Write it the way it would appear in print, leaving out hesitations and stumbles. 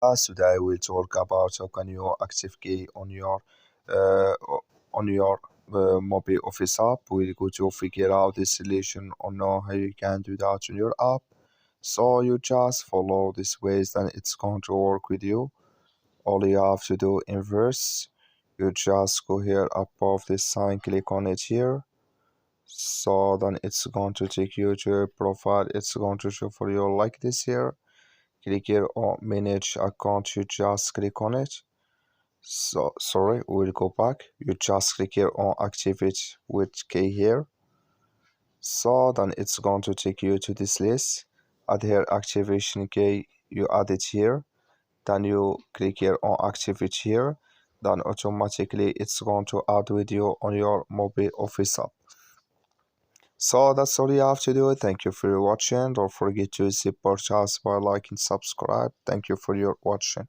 Today we'll talk about how can you active key uh, on your MobiOffice app. We'll go to figure out this solution or know how you can do that on your app. So you just follow this ways, then it's going to work with you. All you have to do in verse, you just go here above this sign, click on it here. So then it's going to take you to your profile. It's going to show for you like this here. Click here on manage account, you just click on it. So sorry, we'll go back. You just click here on activate with key here. So then it's going to take you to this list. Add here activation key, you add it here. Then you click here on activate here. Then automatically it's going to add with you on your MobiOffice app. So that's all you have to do. Thank you for your watching. Don't forget to support us by liking, subscribe. Thank you for your watching.